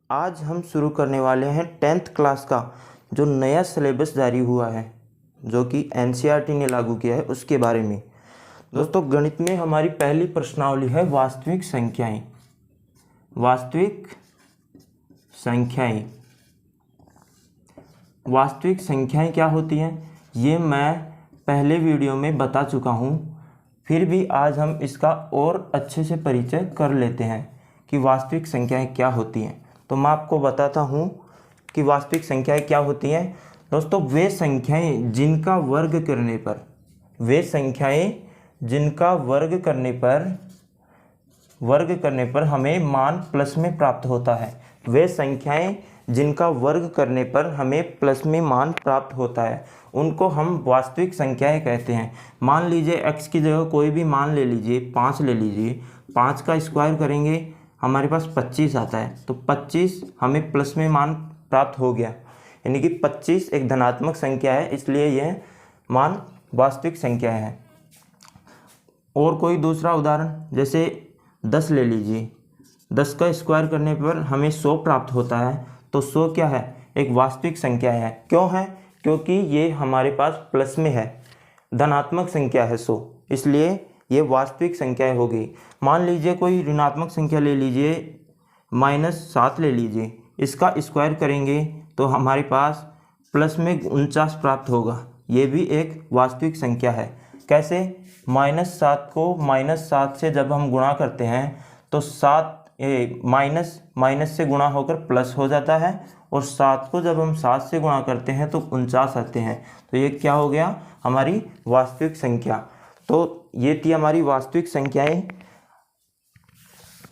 आज हम शुरू करने वाले हैं 10th क्लास का जो नया सिलेबस जारी हुआ है, जो कि एनसीईआरटी ने लागू किया है, उसके बारे में। दोस्तों, गणित में हमारी पहली प्रश्नावली है वास्तविक संख्याएं। वास्तविक संख्याएं वास्तविक संख्याएं क्या होती हैं, ये मैं पहले वीडियो में बता चुका हूँ। फिर भी आज हम इसका और अच्छे से परिचय कर लेते हैं कि वास्तविक संख्याएं क्या होती हैं। तो मैं आपको बताता हूँ कि वास्तविक संख्याएं क्या होती हैं। दोस्तों, वे संख्याएं जिनका वर्ग करने पर हमें मान प्लस में प्राप्त होता है। वे संख्याएं जिनका वर्ग करने पर हमें प्लस में मान प्राप्त होता है, उनको हम वास्तविक संख्याएं कहते हैं। मान लीजिए x की जगह कोई भी मान ले लीजिए, 5 ले लीजिए। 5 का स्क्वायर करेंगे, हमारे पास 25 आता है। तो 25 हमें प्लस में मान प्राप्त हो गया, यानी कि 25 एक धनात्मक संख्या है, इसलिए यह मान वास्तविक संख्या है। और कोई दूसरा उदाहरण, जैसे 10 ले लीजिए। 10 का स्क्वायर करने पर हमें 100 प्राप्त होता है। तो 100 क्या है, एक वास्तविक संख्या है। क्यों है? क्योंकि ये हमारे पास प्लस में है, धनात्मक संख्या है 100, इसलिए ये वास्तविक संख्या हो गई। मान लीजिए कोई ऋणात्मक संख्या ले लीजिए, -7 ले लीजिए। इसका स्क्वायर करेंगे तो हमारे पास प्लस में 49 प्राप्त होगा। ये भी एक वास्तविक संख्या है। कैसे? -7 को -7 से जब हम गुणा करते हैं तो माइनस से गुणा होकर प्लस हो जाता है, और 7 को जब हम 7 से गुणा करते हैं तो 49 आते हैं। तो ये क्या हो गया, हमारी वास्तविक संख्या। तो ये थी हमारी वास्तविक संख्याएं।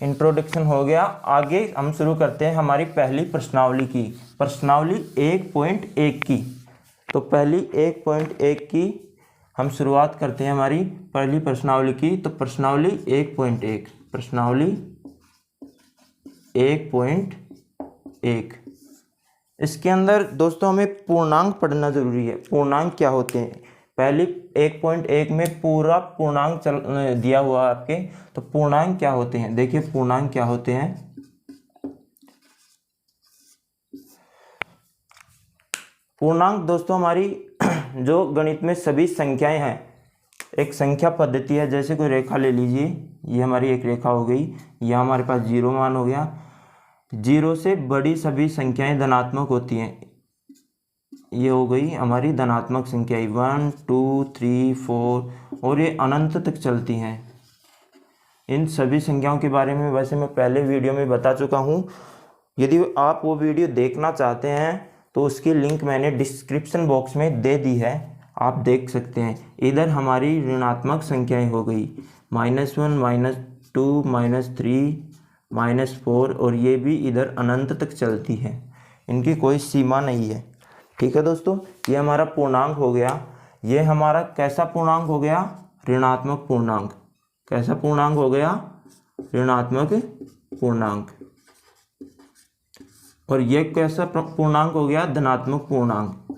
इंट्रोडक्शन हो गया। आगे हम शुरू करते हैं हमारी पहली प्रश्नावली की, प्रश्नावली 1.1 की। तो पहली 1.1 की हम शुरुआत करते हैं हमारी पहली प्रश्नावली की। तो प्रश्नावली 1.1, प्रश्नावली 1.1। इसके अंदर दोस्तों हमें पूर्णांक पढ़ना जरूरी है। पूर्णांक क्या होते हैं, पहली 1.1 में पूरा पूर्णांक दिया हुआ है आपके। तो पूर्णांक क्या होते हैं, देखिए पूर्णांक क्या होते हैं। पूर्णांक दोस्तों हमारी जो गणित में सभी संख्याएं हैं, एक संख्या पद्धति है। जैसे कोई रेखा ले लीजिए, ये हमारी एक रेखा हो गई, यह हमारे पास 0 मान हो गया। 0 से बड़ी सभी संख्याएं धनात्मक होती हैं। ये हो गई हमारी धनात्मक संख्या 1 2 3 4, और ये अनंत तक चलती हैं। इन सभी संख्याओं के बारे में वैसे मैं पहले वीडियो में बता चुका हूँ। यदि आप वो वीडियो देखना चाहते हैं तो उसकी लिंक मैंने डिस्क्रिप्शन बॉक्स में दे दी है, आप देख सकते हैं। इधर हमारी ऋणात्मक संख्याएं हो गई, -1 -2 -3 -4, और ये भी इधर अनंत तक चलती है, इनकी कोई सीमा नहीं है। ठीक है दोस्तों, ये हमारा पूर्णांक हो गया। ये हमारा कैसा पूर्णांक हो गया, ऋणात्मक पूर्णांक। कैसा पूर्णांक हो गया, ऋणात्मक पूर्णांक। और ये कैसा पूर्णांक हो गया, धनात्मक पूर्णांक।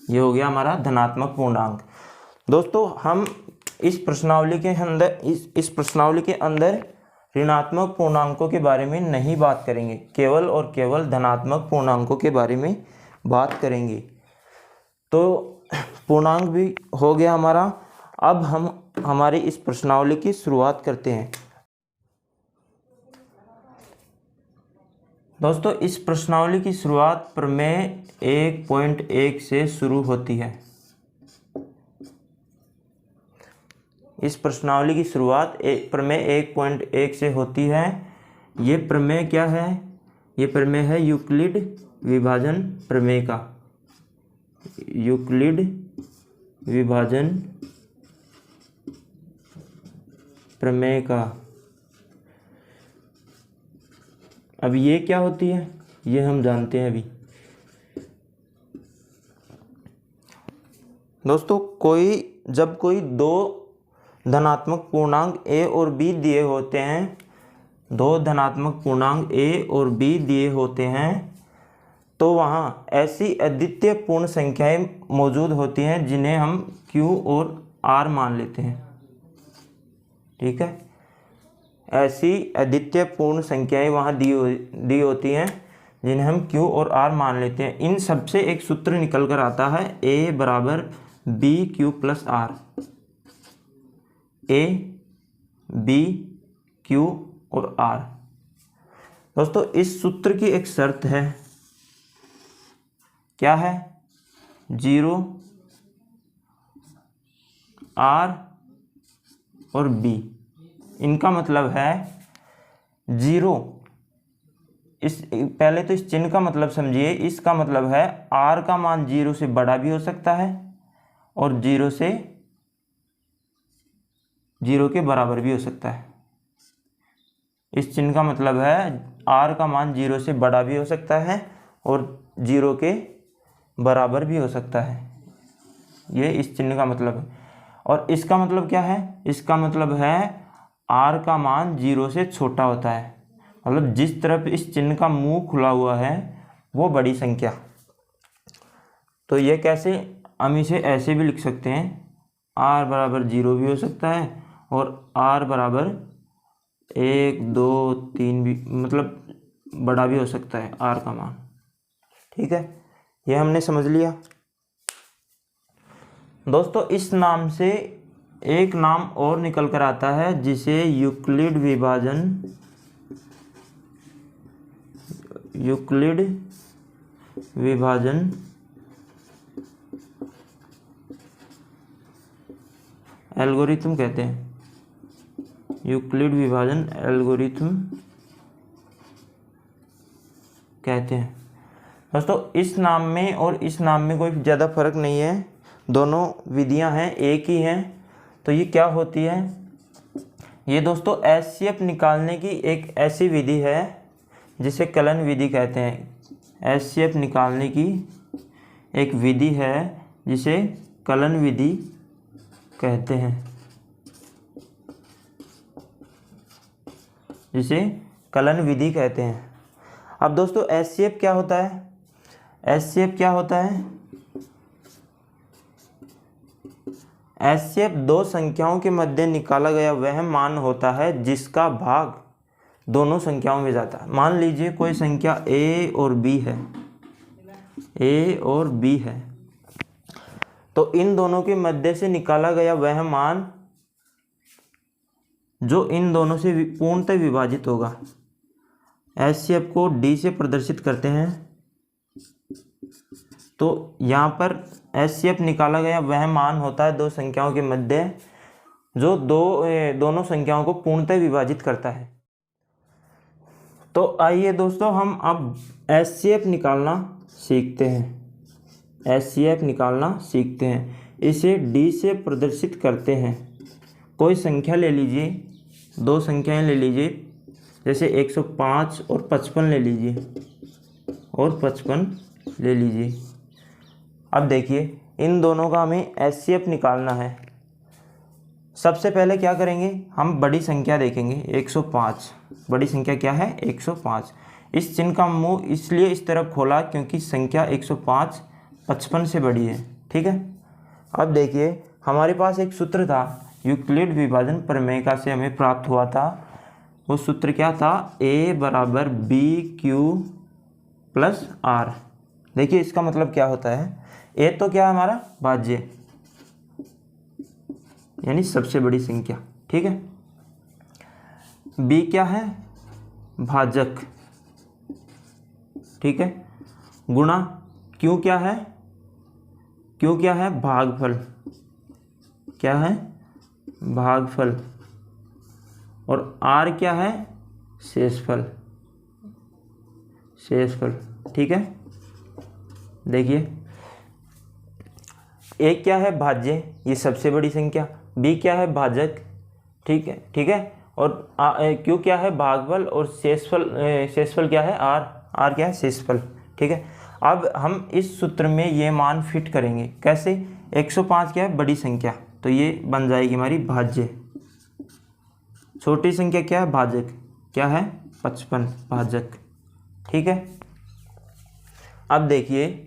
ये हो गया हमारा धनात्मक पूर्णांक। दोस्तों, हम इस प्रश्नावली के अंदर ऋणात्मक पूर्णांकों के बारे में नहीं बात करेंगे, केवल और केवल धनात्मक पूर्णांकों के बारे में बात करेंगे। तो पूर्णांक भी हो गया हमारा। अब हम हमारी इस प्रश्नावली की शुरुआत करते हैं। दोस्तों, इस प्रश्नावली की शुरुआत प्रमेय 1.1 से शुरू होती है। इस प्रश्नावली की शुरुआत प्रमेय 1.1 से होती है। ये प्रमेय क्या है, ये प्रमेय है यूक्लिड विभाजन प्रमेय का। यूक्लिड विभाजन प्रमेय का। अब ये क्या होती है, ये हम जानते हैं अभी। दोस्तों, जब कोई दो धनात्मक पूर्णांक a और b दिए होते हैं, दो धनात्मक पूर्णांक a और b दिए होते हैं, तो वहाँ ऐसी अद्वितीय पूर्ण संख्याएं मौजूद होती हैं जिन्हें हम q और r मान लेते हैं। ठीक है। ऐसी अद्वितीय पूर्ण संख्याएं वहाँ दी होती हैं जिन्हें हम Q और R मान लेते हैं। इन सब से एक सूत्र निकल कर आता है A बराबर B Q plus R. A B Q और R। दोस्तों इस सूत्र की एक शर्त है, क्या है? 0 R और B। इनका मतलब है 0, इस पहले तो इस चिन्ह का मतलब समझिए। इसका मतलब है R का मान 0 से बड़ा भी हो सकता है और 0 से 0 के बराबर भी हो सकता है। इस चिन्ह का मतलब है R का मान 0 से बड़ा भी हो सकता है और 0 के बराबर भी हो सकता है। ये इस चिन्ह का मतलब है। और इसका मतलब क्या है? इसका मतलब है R का मान 0 से छोटा होता है। मतलब जिस तरफ इस चिन्ह का मुंह खुला हुआ है वो बड़ी संख्या। तो ये कैसे? हम इसे ऐसे भी लिख सकते हैं, R बराबर 0 भी हो सकता है और R बराबर 1 2 3 भी, मतलब बड़ा भी हो सकता है R का मान। ठीक है, ये हमने समझ लिया। दोस्तों इस नाम से एक नाम और निकल कर आता है जिसे यूक्लिड विभाजन एल्गोरिथम कहते हैं। यूक्लिड विभाजन एल्गोरिथम कहते हैं। दोस्तों इस नाम में और इस नाम में कोई ज़्यादा फर्क नहीं है, दोनों विधियां हैं, एक ही हैं। तो ये क्या होती है? ये दोस्तों एचसीएफ निकालने की एक ऐसी विधि है जिसे कलन विधि कहते हैं। एचसीएफ निकालने की एक विधि है जिसे कलन विधि कहते हैं, जिसे कलन विधि कहते हैं। अब दोस्तों एचसीएफ क्या होता है? एचसीएफ क्या होता है? एचसीएफ दो संख्याओं के मध्य निकाला गया वह मान होता है जिसका भाग दोनों संख्याओं में जाता है। मान लीजिए कोई संख्या A और B है, A और B है, तो इन दोनों के मध्य से निकाला गया वह मान जो इन दोनों से पूर्णतः विभाजित होगा। एचसीएफ को D से प्रदर्शित करते हैं। तो यहाँ पर एचसीएफ निकाला गया वह मान होता है दो संख्याओं के मध्य जो दोनों संख्याओं को पूर्णतः विभाजित करता है। तो आइए दोस्तों हम अब एचसीएफ निकालना सीखते हैं। एचसीएफ निकालना सीखते हैं। इसे D से प्रदर्शित करते हैं। कोई संख्या ले लीजिए, दो संख्याएं ले लीजिए, जैसे 105 और 55 ले लीजिए और 55 ले लीजिए। अब देखिए इन दोनों का हमें एचसीएफ निकालना है। सबसे पहले क्या करेंगे? हम बड़ी संख्या देखेंगे 105। बड़ी संख्या क्या है? 105। इस चिन्ह का मुंह इसलिए इस तरफ खोला क्योंकि संख्या 105 55 से बड़ी है। ठीक है, अब देखिए हमारे पास एक सूत्र था, यूक्लिड विभाजन प्रमेय का से हमें प्राप्त हुआ था। वो सूत्र क्या था? A बराबर बी क्यू प्लस आर। देखिए इसका मतलब क्या होता है? A तो क्या है हमारा? भाज्य, यानी सबसे बड़ी संख्या। ठीक है, B क्या है? भाजक। ठीक है, गुणा Q क्या है? Q क्या है? भागफल। क्या है? भागफल। और R क्या है? शेषफल। शेषफल। ठीक है, देखिए A क्या है? भाज्य, ये सबसे बड़ी संख्या। B क्या है? भाजक। ठीक है, ठीक है। और Q क्या है? भागफल। और शेषफल क्या है? R क्या है? शेषफल। ठीक है, अब हम इस सूत्र में ये मान फिट करेंगे। कैसे? 105 क्या है? बड़ी संख्या, तो ये बन जाएगी हमारी भाज्य। छोटी संख्या क्या है? भाजक। क्या है? 55, भाजक। ठीक है, अब देखिए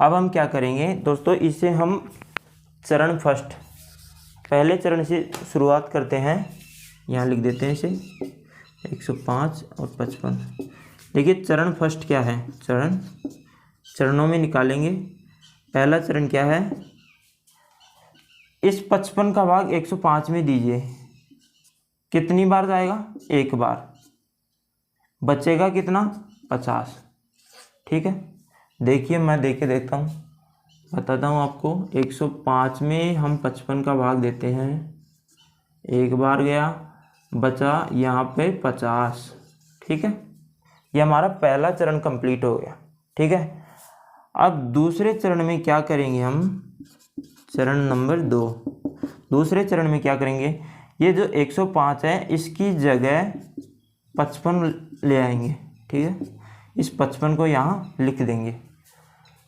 अब हम क्या करेंगे दोस्तों, इसे हम चरण फर्स्ट पहले चरण से शुरुआत करते हैं। यहाँ लिख देते हैं इसे 105 और 55। देखिए चरण फर्स्ट क्या है, चरणों में निकालेंगे। पहला चरण क्या है, इस 55 का भाग 105 में दीजिए। कितनी बार जाएगा, एक बार। बचेगा कितना, 50। ठीक है, देखिए मैं देके देखता हूँ, बताता हूँ आपको। 105 में हम 55 का भाग देते हैं, एक बार गया, बचा यहाँ पे 50। ठीक है, ये हमारा पहला चरण कंप्लीट हो गया। ठीक है, अब दूसरे चरण में क्या करेंगे हम, चरण नंबर 2। दूसरे चरण में क्या करेंगे, ये जो 105 है इसकी जगह 55 ले आएंगे। ठीक है, इस 55 को यहाँ लिख देंगे।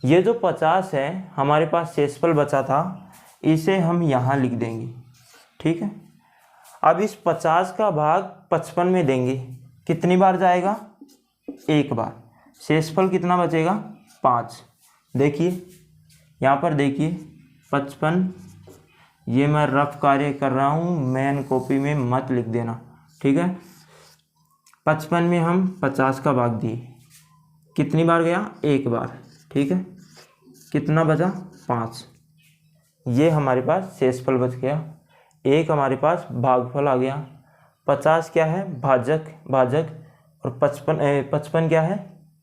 ये जो 50 है हमारे पास शेषफल बचा था, इसे हम यहाँ लिख देंगे। ठीक है, अब इस 50 का भाग 55 में देंगे। कितनी बार जाएगा, एक बार। शेषफल कितना बचेगा, 5। देखिए यहाँ पर देखिए 55, ये मैं रफ कार्य कर रहा हूँ, मेन कॉपी में मत लिख देना। ठीक है, 55 में हम 50 का भाग दिए, कितनी बार गया, एक बार। ठीक है, कितना बचा, 5। ये हमारे पास शेषफल बच गया। एक हमारे पास भागफल आ गया। 50 क्या है, भाजक, और 55 क्या है,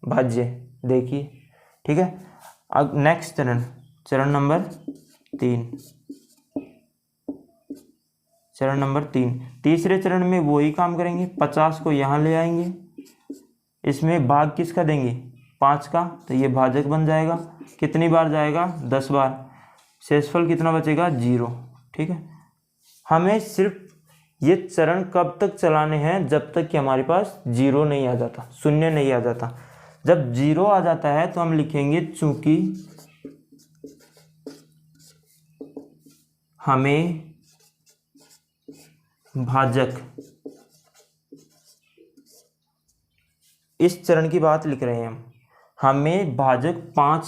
भाज्य। देखिए ठीक है, अब नेक्स्ट चरण नंबर 3। चरण नंबर 3, तीसरे चरण में वही काम करेंगे। 50 को यहाँ ले आएंगे, इसमें भाग किसका देंगे, 5 का, तो ये भाजक बन जाएगा। कितनी बार जाएगा, 10 बार। शेषफल कितना बचेगा, 0। ठीक है, हमें सिर्फ ये चरण कब तक चलाने हैं, जब तक कि हमारे पास 0 नहीं आ जाता, शून्य नहीं आ जाता। जब 0 आ जाता है तो हम लिखेंगे चूंकि हमें भाजक, इस चरण की बात लिख रहे हैं हम, हमें भाजक 5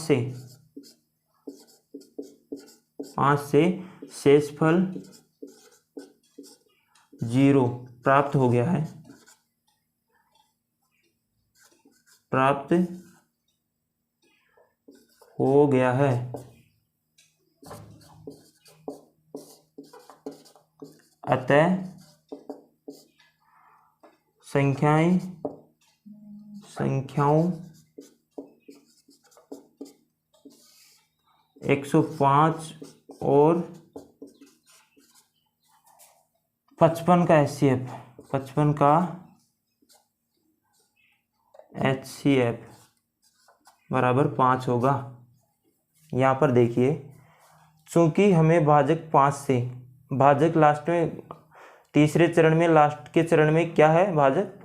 से शेषफल 0 प्राप्त हो गया है, अतः संख्याओं 105 और 55 का HCF, 55 का HCF बराबर 5 होगा। यहाँ पर देखिए, चूंकि हमें भाजक 5 से, भाजक लास्ट में तीसरे चरण में, लास्ट के चरण में क्या है, भाजक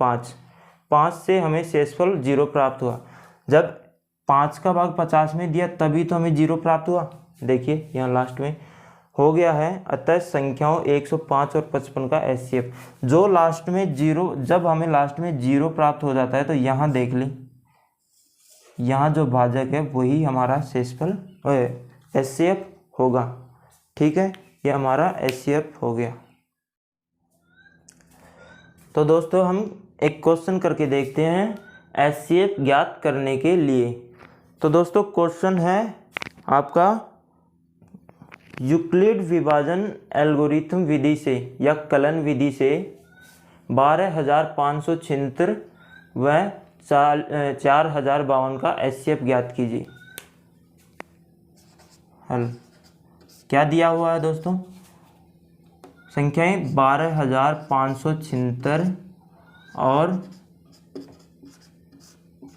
5 से हमें शेषफल 0 प्राप्त हुआ। जब 5 का भाग 50 में दिया तभी तो हमें 0 प्राप्त हुआ। देखिए यहाँ लास्ट में हो गया है, अतः संख्याओं 105 और 55 का HCF, जो लास्ट में 0, जब हमें लास्ट में 0 प्राप्त हो जाता है तो यहाँ देख लें, यहाँ जो भाजक है वही हमारा शेषफल HCF होगा। ठीक है, ये हमारा HCF हो गया। तो दोस्तों हम एक क्वेश्चन करके देखते हैं HCF ज्ञात करने के लिए। तो दोस्तों क्वेश्चन है आपका, यूक्लिड विभाजन एल्गोरिथम विधि से या कलन विधि से 12,576 व 4,052 का HCF ज्ञात कीजिए। हल क्या दिया हुआ है दोस्तों, संख्याएं 12,576 और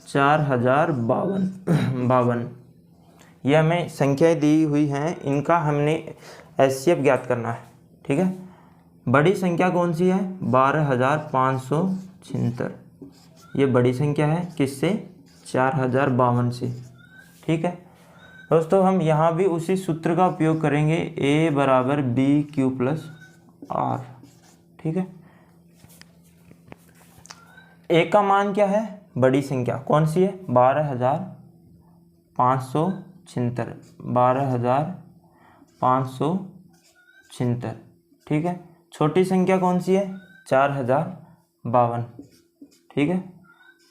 4,052, ये हमें संख्याएं दी हुई हैं, इनका हमने HCF ज्ञात करना है। ठीक है, बड़ी संख्या कौन सी है, 12,576, ये बड़ी संख्या है, किससे, 4,052 से। ठीक है दोस्तों, हम यहाँ भी उसी सूत्र का उपयोग करेंगे, A बराबर BQ प्लस R। ठीक है, A का मान क्या है, बड़ी संख्या कौन सी है, 12,576, 12,576। ठीक है। छोटी संख्या कौन सी है? 4052, ठीक है,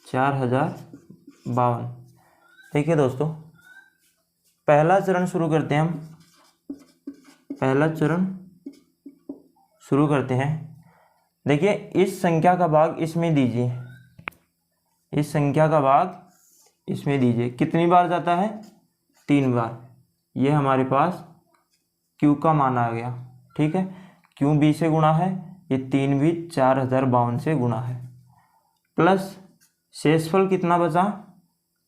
4052। देखिए दोस्तों, पहला चरण शुरू करते हैं हम। पहला चरण शुरू करते हैं। देखिए, इस संख्या का भाग इसमें दीजिए, इस संख्या का भाग इसमें दीजिए। कितनी बार जाता है? 3 बार। ये हमारे पास Q का मान आ गया, ठीक है। Q B से गुणा है, ये 3 भी 4052 से गुणा है, प्लस शेषफल कितना बचा?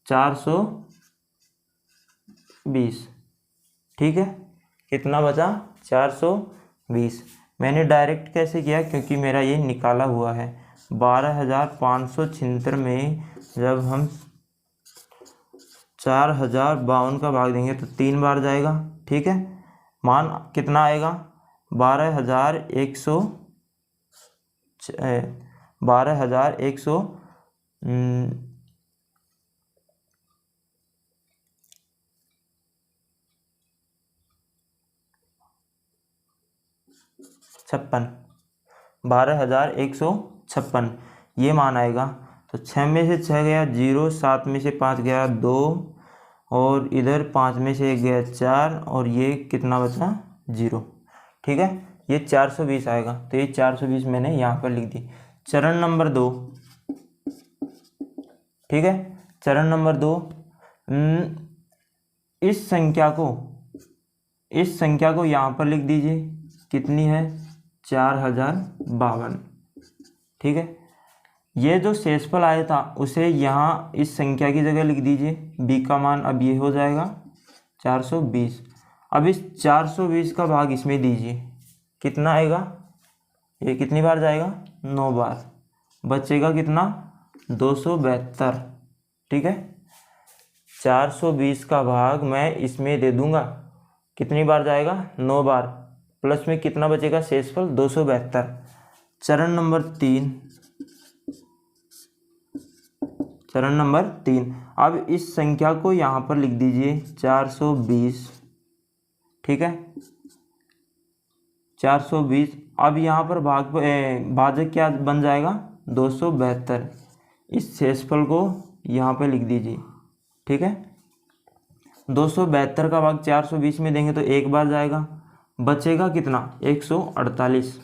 420, ठीक है। कितना बचा? 420। मैंने डायरेक्ट कैसे किया? क्योंकि मेरा ये निकाला हुआ है। 12,576 में जब हम 4052 का भाग देंगे तो 3 बार जाएगा, ठीक है। मान कितना आएगा? 12,100 12,100 56, 12,156 ये मान आएगा। तो 6 में से 6 गया 0, 7 में से 5 गया 2, और इधर 5 में से 1 गया 4, और ये कितना बचा? 0, ठीक है। ये 420 आएगा। तो ये 420 मैंने यहाँ पर लिख दी। चरण नंबर 2, ठीक है। चरण नंबर 2, इस संख्या को यहाँ पर लिख दीजिए। कितनी है? 4052, ठीक है। ये जो शेषफल आया था उसे यहाँ इस संख्या की जगह लिख दीजिए। b का मान अब ये हो जाएगा 420। अब इस 420 का भाग इसमें दीजिए। कितना आएगा? ये कितनी बार जाएगा? 9 बार। बचेगा कितना? 272, ठीक है। 420 का भाग मैं इसमें दे दूंगा। कितनी बार जाएगा? 9 बार। प्लस में कितना बचेगा? शेषफल 272। चरण नंबर 3, चरण नंबर 3। अब इस संख्या को यहाँ पर लिख दीजिए 420, ठीक है। 420। अब यहाँ पर भाजक क्या बन जाएगा? 272। इस शेषफल को यहाँ पे लिख दीजिए, ठीक है। 272 का भाग 420 में देंगे तो 1 बार जाएगा। बचेगा कितना? 148।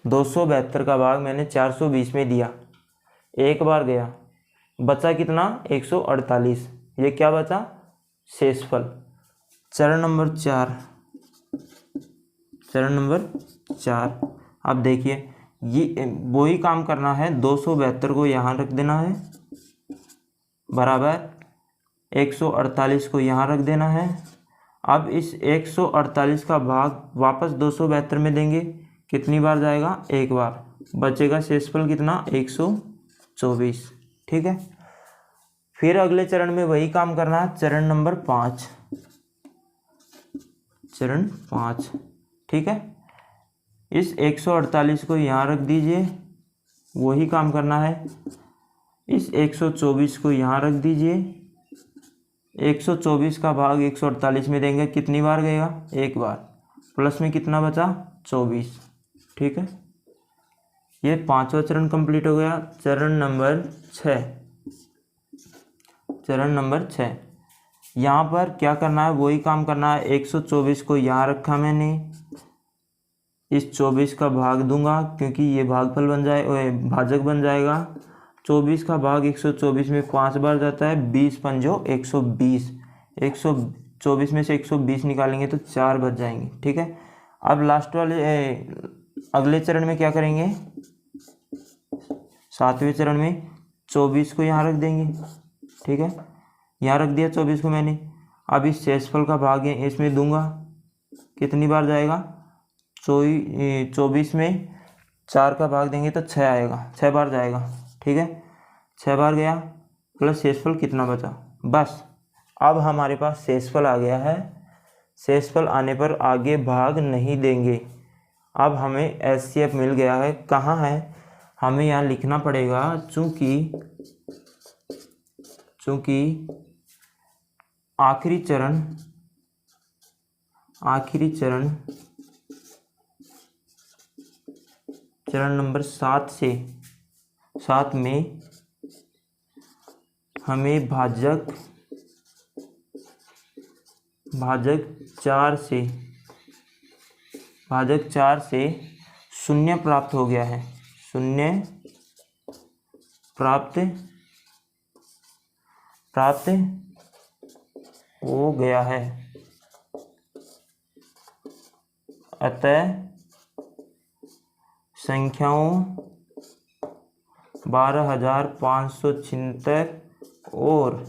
272 का भाग मैंने 420 में दिया, 1 बार गया, बचा कितना? 148। ये क्या बचा? शेषफल। चरण नंबर 4, चरण नंबर 4। अब देखिए, ये वही काम करना है। 272 को यहाँ रख देना है, बराबर 148 को यहाँ रख देना है। अब इस 148 का भाग वापस 272 में देंगे। कितनी बार जाएगा? 1 बार। बचेगा शेषफल कितना? 124, ठीक है। फिर अगले चरण में वही काम करना है। चरण नंबर 5, चरण 5, ठीक है। इस 148 को यहाँ रख दीजिए, वही काम करना है। इस 124 को यहाँ रख दीजिए। 124 का भाग 148 में देंगे। कितनी बार गएगा? 1 बार। प्लस में कितना बचा? 24, ठीक है। ये 5वां चरण कंप्लीट हो गया। चरण नंबर 6, चरण नंबर 6। यहाँ पर क्या करना है? वही काम करना है। 124 को यहाँ रखा मैंने, इस 24 का भाग दूंगा क्योंकि ये भागफल बन जाए, भाजक बन जाएगा। 24 का भाग 124 में 5 बार जाता है। 20 पंजो 120। 124 में से 120 निकालेंगे तो 4 बच जाएंगे, ठीक है। अब लास्ट वाले अगले चरण में क्या करेंगे? 7वें चरण में 24 को यहाँ रख देंगे, ठीक है। यहाँ रख दिया 24 को मैंने। अब इस शेषफल का भाग है इसमें दूंगा। कितनी बार जाएगा? 24 में 4 का भाग देंगे तो 6 आएगा, 6 बार जाएगा, ठीक है। 6 बार गया, प्लस शेषफल कितना बचा? बस अब हमारे पास शेषफल आ गया है। शेषफल आने पर आगे भाग नहीं देंगे। अब हमें एचसीएफ मिल गया है। कहाँ है? हमें यहाँ लिखना पड़ेगा। चूँकि आखिरी चरण चरण नंबर 7 में हमें भाजक 4 से शून्य प्राप्त हो गया है। शून्य प्राप्त हो गया है। अतः संख्याओं 12,576 और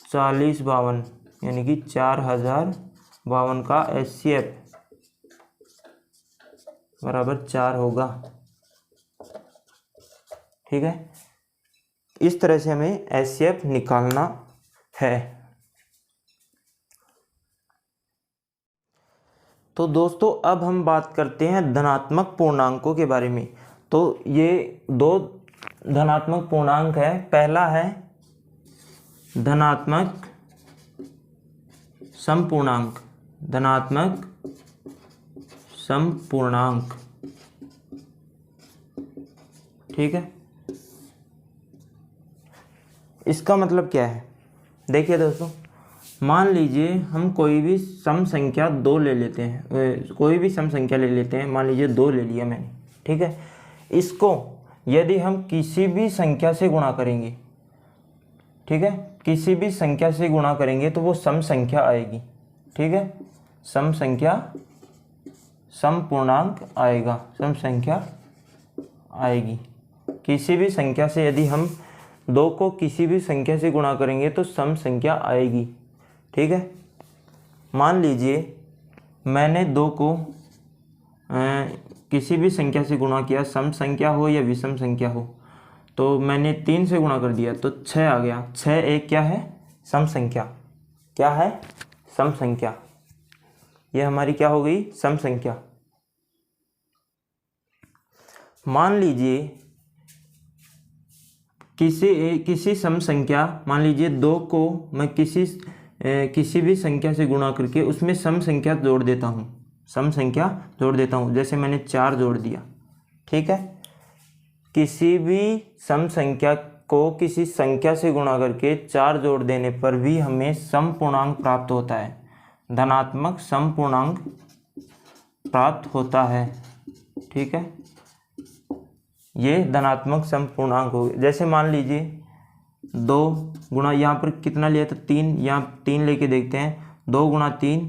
4052 यानी कि 4052 का HCF बराबर 4 होगा। ठीक है, इस तरह से हमें HCF निकालना है। तो दोस्तों अब हम बात करते हैं धनात्मक पूर्णांकों के बारे में। तो ये 2 धनात्मक पूर्णांक है। पहला है धनात्मक समपूर्णांक। धनात्मक समपूर्णांक, ठीक है। इसका मतलब क्या है, देखिए दोस्तों, मान लीजिए हम कोई भी सम संख्या 2 ले लेते हैं, कोई भी सम संख्या ले लेते हैं। मान लीजिए 2 ले लिया मैंने, ठीक है। इसको यदि हम किसी भी संख्या से गुणा करेंगे, ठीक है, किसी भी संख्या से गुणा करेंगे तो वो सम संख्या आएगी। ठीक है, सम संख्या, सम पूर्णांक आएगा, सम संख्या आएगी। किसी भी संख्या से यदि हम 2 को किसी भी संख्या से गुणा करेंगे तो सम संख्या आएगी। ठीक है, मान लीजिए मैंने 2 को किसी भी संख्या से गुणा किया, सम संख्या हो या विषम संख्या हो। तो मैंने 3 से गुणा कर दिया तो 6 आ गया। 6 एक क्या है, सम संख्या। क्या है, सम संख्या। ये हमारी क्या हो गई, सम संख्या। मान लीजिए किसी सम संख्या, मान लीजिए 2 को मैं किसी भी संख्या से गुणा करके उसमें सम संख्या जोड़ देता हूँ, सम संख्या जोड़ देता हूँ। जैसे मैंने 4 जोड़ दिया। ठीक है, किसी भी सम संख्या को किसी संख्या से गुणा करके 4 जोड़ देने पर भी हमें सम पूर्णांक प्राप्त होता है, धनात्मक सम पूर्णांक प्राप्त होता है। ठीक है, ये धनात्मक सम पूर्णांक हो गए। जैसे मान लीजिए 2 गुणा, यहाँ पर कितना लिया था, 3, यहाँ 3 लेके देखते हैं। 2 गुणा 3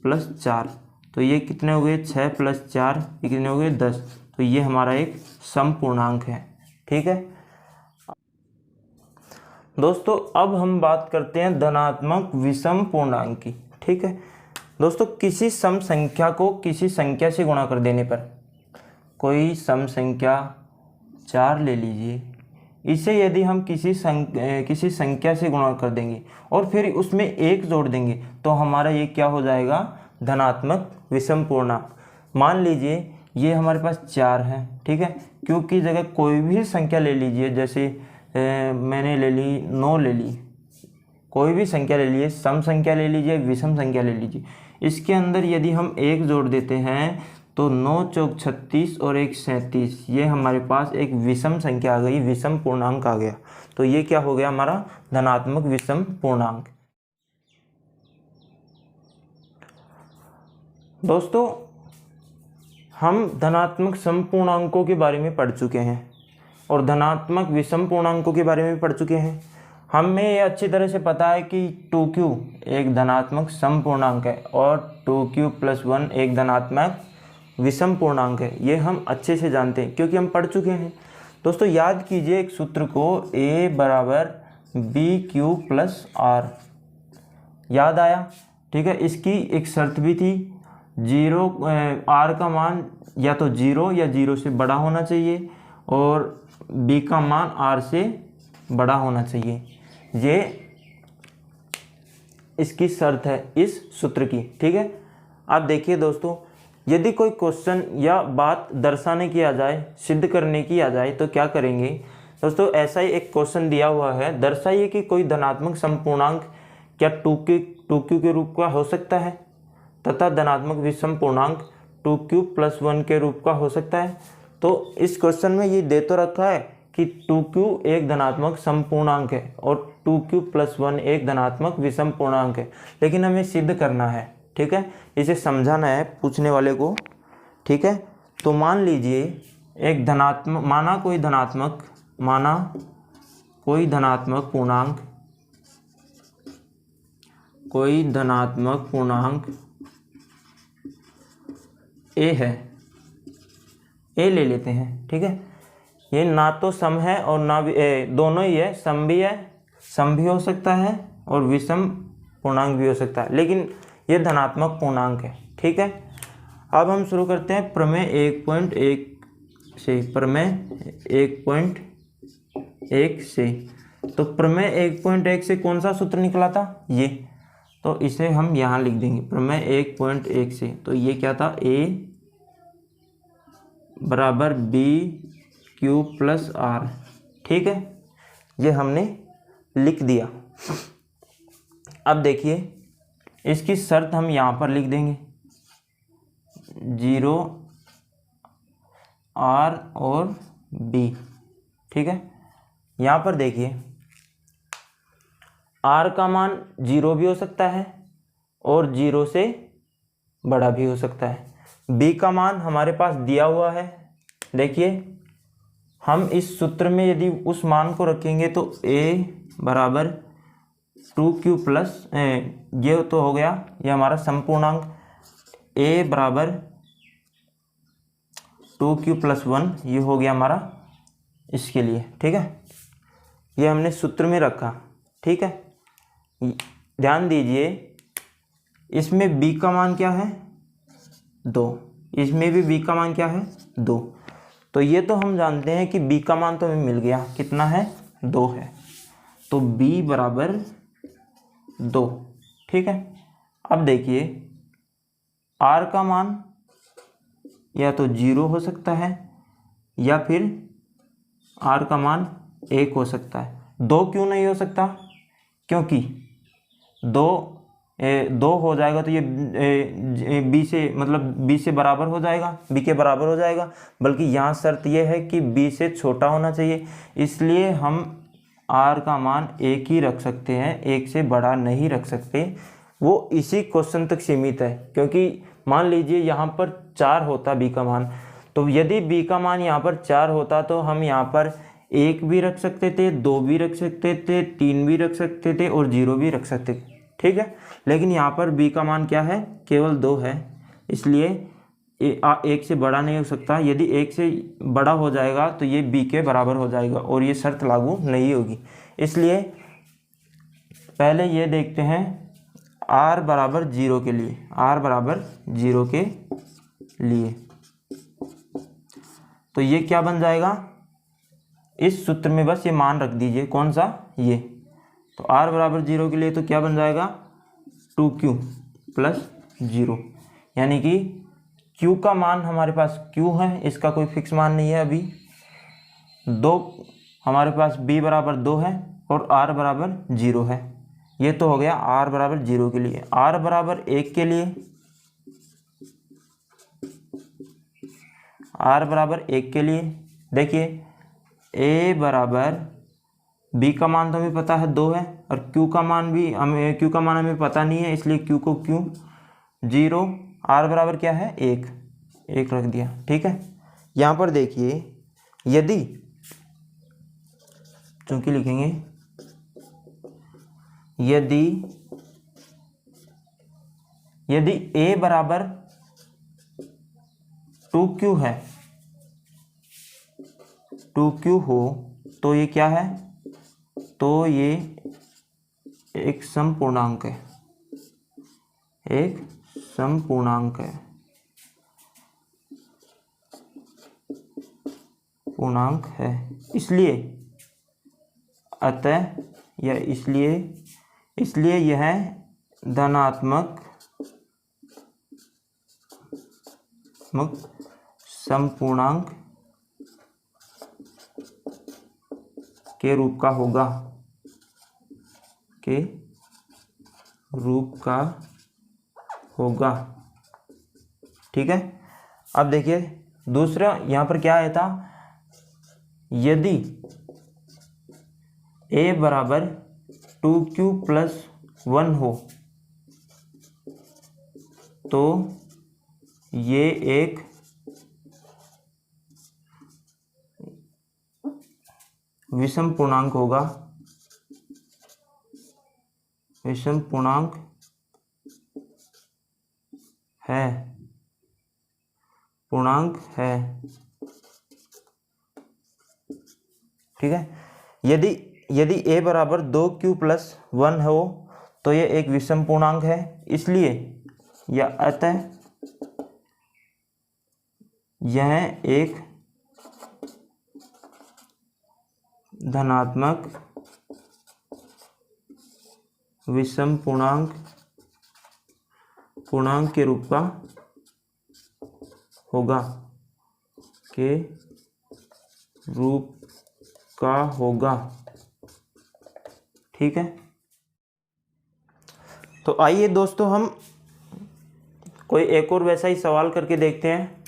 प्लस 4, तो ये कितने हो गए, 6 प्लस 4, ये कितने हो गए, 10। तो ये हमारा एक सम पूर्णांक है। ठीक है दोस्तों, अब हम बात करते हैं धनात्मक विषम पूर्णांक की। ठीक है दोस्तों, किसी सम संख्या को किसी संख्या से गुणा कर देने पर, कोई सम संख्या 4 ले लीजिए, इसे यदि हम किसी संख्या से गुणा कर देंगे और फिर उसमें 1 जोड़ देंगे तो हमारा ये क्या हो जाएगा, धनात्मक विषम पूर्णांक। मान लीजिए ये हमारे पास 4 है। ठीक है, क्योंकि जगह कोई भी संख्या ले लीजिए, जैसे मैंने ले ली 9 ले ली, कोई भी संख्या ले लीजिए, सम संख्या ले लीजिए, विषम संख्या ले लीजिए। इसके अंदर यदि हम 1 जोड़ देते हैं तो 9 चौक 36 और 1 37, ये हमारे पास एक विषम संख्या आ गई, विषम पूर्णांक आ गया। तो ये क्या हो गया, हमारा धनात्मक विषम पूर्णांक। दोस्तों, हम धनात्मक सम पूर्णांकों के बारे में पढ़ चुके हैं और धनात्मक विषम पूर्णांकों के बारे में भी पढ़ चुके हैं। हमें ये अच्छी तरह से पता है कि 2q एक धनात्मक सम पूर्णांक है और 2q + 1 एक धनात्मक विषम पूर्णांक है। ये हम अच्छे से जानते हैं क्योंकि हम पढ़ चुके हैं। दोस्तों याद कीजिए एक सूत्र को, a = bq + r, याद आया। ठीक है, इसकी एक शर्त भी थी, r का मान या तो 0 या 0 से बड़ा होना चाहिए और b का मान r से बड़ा होना चाहिए। ये इसकी शर्त है इस सूत्र की। ठीक है, आप देखिए दोस्तों, यदि कोई क्वेश्चन या बात दर्शाने की आ जाए, सिद्ध करने की आ जाए तो क्या करेंगे दोस्तों, ऐसा ही एक क्वेश्चन दिया हुआ है, दर्शाइए कि कोई धनात्मक समपूर्णांक क्या 2q के रूप का हो सकता है तथा धनात्मक विषम पूर्णांक 2q+1 के रूप का हो सकता है। तो इस क्वेश्चन में ये दे तो रखा है कि 2q एक धनात्मक समपूर्णांक है और 2q+1 एक धनात्मक विषम पूर्णांक है, लेकिन हमें सिद्ध करना है, ठीक है, इसे समझाना है पूछने वाले को, ठीक है। तो मान लीजिए एक धनात्मक, माना कोई धनात्मक पूर्णांक ए है, ए ले लेते हैं, ठीक है। ये ना तो सम है और ना भी दोनों ही है, सम भी हो सकता है और विषम पूर्णांक भी हो सकता है, लेकिन ये धनात्मक पूर्णांक है, ठीक है। अब हम शुरू करते हैं प्रमेय 1.1 से। तो प्रमेय 1.1 से कौन सा सूत्र निकला था, ये, तो इसे हम यहाँ लिख देंगे प्रमेय 1.1 से। तो ये क्या था, a बराबर BQ+R, ठीक है, ये हमने लिख दिया। अब देखिए इसकी शर्त हम यहाँ पर लिख देंगे, 0 R और B, ठीक है। यहाँ पर देखिए R का मान 0 भी हो सकता है और 0 से बड़ा भी हो सकता है। B का मान हमारे पास दिया हुआ है, देखिए हम इस सूत्र में यदि उस मान को रखेंगे तो A बराबर 2q+, ये तो हो गया, ये हमारा समपूर्णांक, A बराबर 2q+1, ये हो गया हमारा इसके लिए, ठीक है, ये हमने सूत्र में रखा, ठीक है। ध्यान दीजिए इसमें b का मान क्या है, 2, इसमें भी b का मान क्या है, 2। तो ये तो हम जानते हैं कि b का मान तो हमें मिल गया, कितना है, 2 है, तो b बराबर 2, ठीक है। अब देखिए r का मान या तो 0 हो सकता है या फिर r का मान 1 हो सकता है। 2 क्यों नहीं हो सकता, क्योंकि 2 हो जाएगा तो ये b से, मतलब b से बराबर हो जाएगा, b के बराबर हो जाएगा, बल्कि यहाँ शर्त यह है कि b से छोटा होना चाहिए, इसलिए हम r का मान 1 ही रख सकते हैं, 1 से बड़ा नहीं रख सकते। वो इसी क्वेश्चन तक सीमित है, क्योंकि मान लीजिए यहाँ पर 4 होता b का मान, तो यदि b का मान यहाँ पर 4 होता तो हम यहाँ पर 1 भी रख सकते थे, 2 भी रख सकते थे, 3 भी रख सकते थे और 0 भी रख सकते थे, ठीक है। लेकिन यहाँ पर b का मान क्या है, केवल 2 है, इसलिए 1 से बड़ा नहीं हो सकता। यदि 1 से बड़ा हो जाएगा तो ये b के बराबर हो जाएगा और ये शर्त लागू नहीं होगी। इसलिए पहले ये देखते हैं r बराबर 0 के लिए, r बराबर 0 के लिए, तो ये क्या बन जाएगा, इस सूत्र में बस ये मान रख दीजिए, कौन सा, ये, तो r बराबर 0 के लिए तो क्या बन जाएगा, 2q+0, यानी कि q का मान हमारे पास q है, इसका कोई फिक्स मान नहीं है अभी, 2 हमारे पास b बराबर 2 है और r बराबर 0 है, ये तो हो गया r बराबर 0 के लिए। r बराबर 1 के लिए, r बराबर 1 के लिए देखिए a बराबर, b का मान तो हमें पता है 2 है और q का मान भी q का मान हमें पता नहीं है, इसलिए q को q 0, r बराबर क्या है, 1 रख दिया, ठीक है। यहाँ पर देखिए यदि, चूंकि लिखेंगे यदि a बराबर 2q है, 2q हो तो ये क्या है, तो ये एक समपूर्णांक है, एक समपूर्णांक है, पूर्णांक है, इसलिए अतः या इसलिए यह धनात्मक समपूर्णांक के रूप का होगा, ठीक है। अब देखिए दूसरा यहाँ पर क्या आया था, यदि a बराबर 2q प्लस 1 हो तो ये एक विषम पूर्णांक होगा, विषम पूर्णांक है, पूर्णांक है। ठीक है, यदि a बराबर 2q प्लस 1 हो तो ये एक विषम पूर्णांक है, इसलिए या अतः यह एक धनात्मक विषम पूर्णांक के रूप का होगा, के रूप का होगा। ठीक है, तो आइए दोस्तों हम कोई एक और वैसा ही सवाल करके देखते हैं।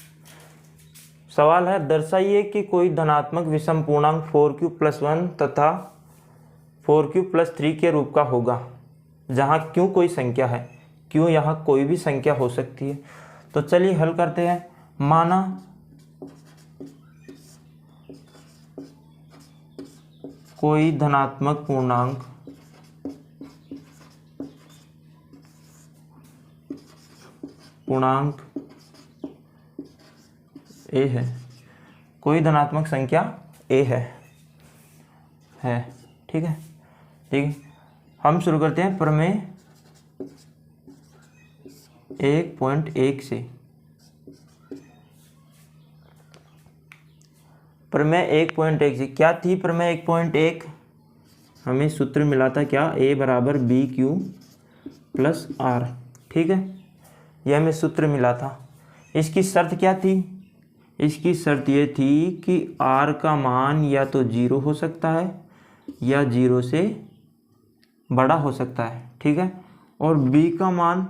सवाल है, दर्शाइए कि कोई धनात्मक विषम पूर्णांक 4q प्लस 1 तथा 4q प्लस 3 के रूप का होगा, जहाँ q कोई संख्या है। q यहाँ कोई भी संख्या हो सकती है। तो चलिए हल करते हैं। माना कोई धनात्मक पूर्णांक a है, कोई धनात्मक संख्या a है। ठीक है, ठीक है, हम शुरू करते हैं प्रमेय 1.1 से। प्रमेय 1.1 से क्या थी? प्रमेय 1.1 हमें सूत्र मिला था क्या, a बराबर BQ प्लस R। ठीक है, यह हमें सूत्र मिला था। इसकी शर्त क्या थी? इसकी शर्त ये थी कि R का मान या तो 0 हो सकता है या 0 से बड़ा हो सकता है। ठीक है, और B का मान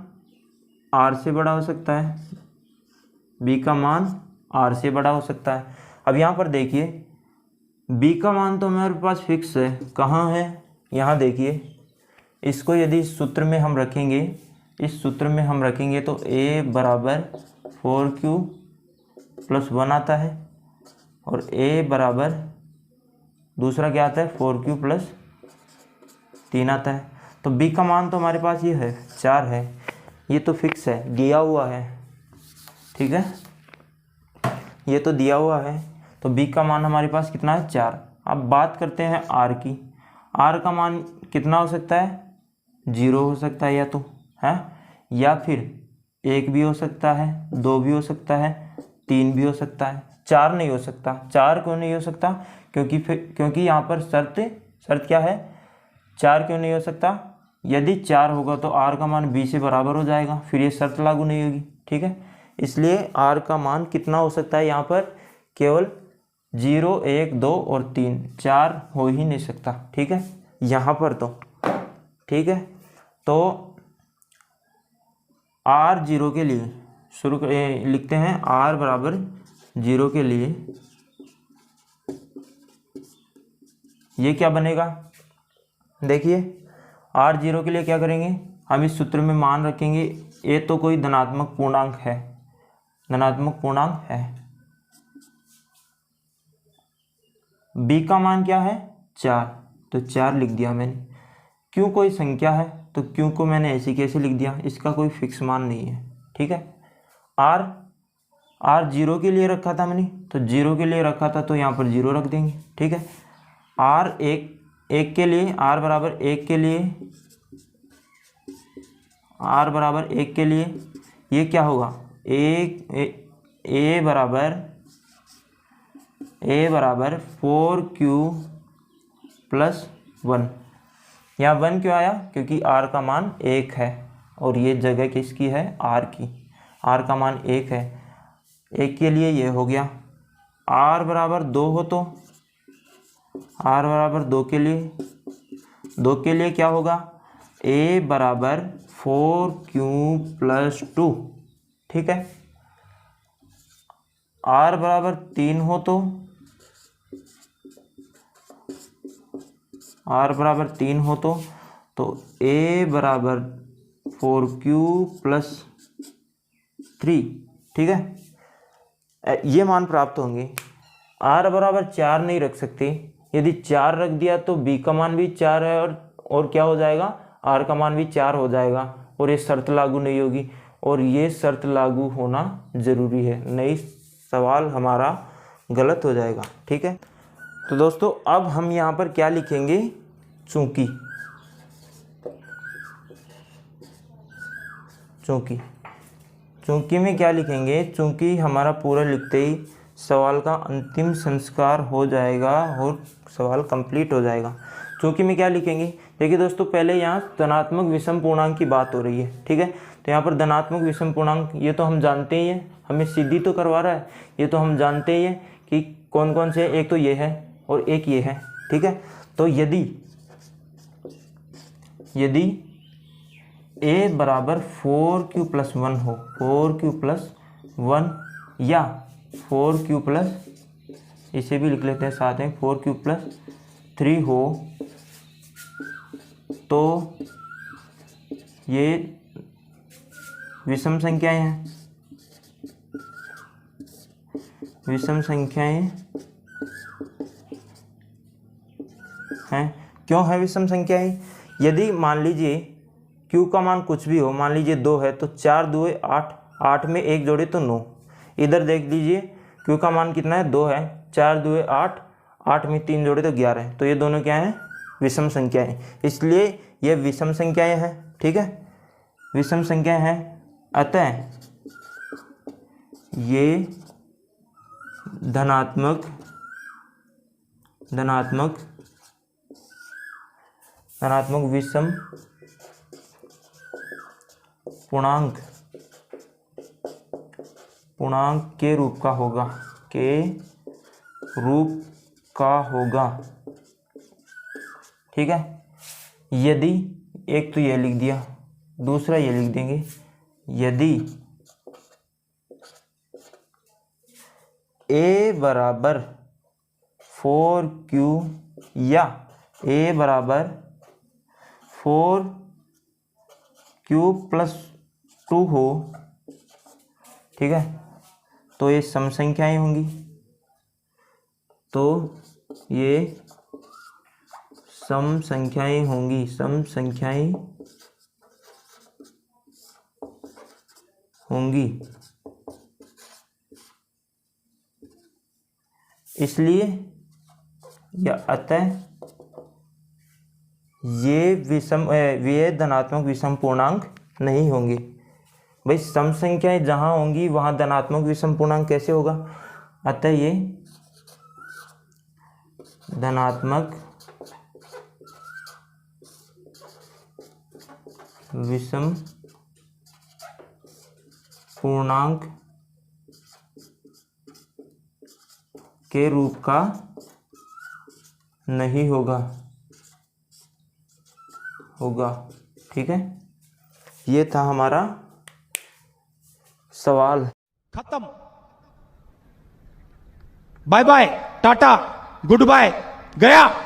R से बड़ा हो सकता है, B का मान R से बड़ा हो सकता है। अब यहाँ पर देखिए B का मान तो मेरे पास फिक्स है, कहाँ है? यहाँ देखिए, इसको यदि इस सूत्र में हम रखेंगे, इस सूत्र में हम रखेंगे तो a बराबर 4q प्लस 1 आता है और a बराबर दूसरा क्या आता है, 4q प्लस 3 आता है। तो b का मान तो हमारे पास ये है 4 है, ये तो फिक्स है, दिया हुआ है। ठीक है, ये तो दिया हुआ है, तो b का मान हमारे पास कितना है, 4। अब बात करते हैं r की। r का मान कितना हो सकता है, 0 हो सकता है, या तो है, या फिर 1 भी हो सकता है, 2 भी हो सकता है, 3 भी हो सकता है, 4 नहीं हो सकता। 4 क्यों नहीं हो सकता? क्योंकि यहाँ पर शर्त क्या है, 4 क्यों नहीं हो सकता? यदि 4 होगा तो r का मान b से बराबर हो जाएगा, फिर ये शर्त लागू नहीं होगी। ठीक है, इसलिए r का मान कितना हो सकता है यहाँ पर, केवल 0, 1, 2 और 3, 4 हो ही नहीं सकता। ठीक है, यहाँ पर तो ठीक है, तो r 0 के लिए लिखते हैं, r बराबर 0 के लिए ये क्या बनेगा, देखिए r 0 के लिए क्या करेंगे, हम इस सूत्र में मान रखेंगे ये तो कोई धनात्मक पूर्णांक है, धनात्मक पूर्णांक है। b का मान क्या है, 4, तो 4 लिख दिया मैंने। q कोई संख्या है तो q को मैंने ऐसे कैसे लिख दिया, इसका कोई फिक्स मान नहीं है। ठीक है, r 0 के लिए रखा था मैंने, तो 0 के लिए रखा था तो यहाँ पर 0 रख देंगे। ठीक है, r 1 के लिए, r बराबर 1 के लिए, r बराबर 1 के लिए ये क्या होगा, a बराबर 4q प्लस 1। यहाँ 1 क्यों आया, क्योंकि r का मान 1 है और ये जगह किसकी है, r की। r का मान 1 है, 1 के लिए ये हो गया। r बराबर 2 हो तो r बराबर 2 के लिए क्या होगा, a बराबर 4q प्लस 2। ठीक है, r बराबर 3 हो तो a बराबर 4q प्लस 3, ठीक है। ये मान प्राप्त होंगे। r बराबर 4 नहीं रख सकते, यदि 4 रख दिया तो b का मान भी 4 है और क्या हो जाएगा, r का मान भी 4 हो जाएगा और ये शर्त लागू नहीं होगी, और ये शर्त लागू होना ज़रूरी है, नहीं सवाल हमारा गलत हो जाएगा, ठीक है। तो दोस्तों अब हम यहाँ पर क्या लिखेंगे, चूंकि में क्या लिखेंगे, चूंकि हमारा पूरा लिखते ही सवाल का अंतिम संस्कार हो जाएगा और सवाल कंप्लीट हो जाएगा। चूंकि में क्या लिखेंगे, देखिए दोस्तों पहले यहाँ धनात्मक विषम पूर्णांक की बात हो रही है, ठीक है। तो यहाँ पर धनात्मक विषम पूर्णांक ये तो हम जानते ही हैं, हमें सीधी तो करवा रहा है, ये तो हम जानते ही हैं कि कौन कौन से, एक तो ये है और एक ये है, ठीक है। तो यदि a बराबर 4q प्लस 1 हो, 4q प्लस 1 या 4q प्लस, इसे भी लिख लेते हैं साथ में, 4q प्लस 3 हो, तो ये विषम संख्याएं हैं, क्यों है विषम संख्याएं। यदि मान लीजिए q का मान कुछ भी हो, मान लीजिए 2 है तो 4 2 8, 8 में 1 जोड़े तो 9। इधर देख लीजिए q का मान कितना है, 2 है, 4 2 8, 8 में 3 जोड़े तो 11 है, तो ये दोनों क्या हैं, विषम संख्याएं, इसलिए ये विषम संख्याएं हैं, ठीक है, विषम संख्याएं हैं। अतः ये धनात्मक विषम पूर्णांक के रूप का होगा, ठीक है। यदि, एक तो ये लिख दिया, दूसरा ये लिख देंगे, यदि a बराबर 4q या a बराबर 4q प्लस 2 हो, ठीक है, तो ये सम संख्याएं होंगी, सम संख्याएं होंगी, इसलिए या अतः ये धनात्मक विषम पूर्णांक नहीं होंगे। भाई सम संख्याएं जहां होंगी वहां धनात्मक विषम पूर्णांक कैसे होगा, अतः ये धनात्मक विषम पूर्णांक के रूप का नहीं होगा, ठीक है। ये था हमारा सवाल। खत्म। Bye bye, tata, goodbye, गया।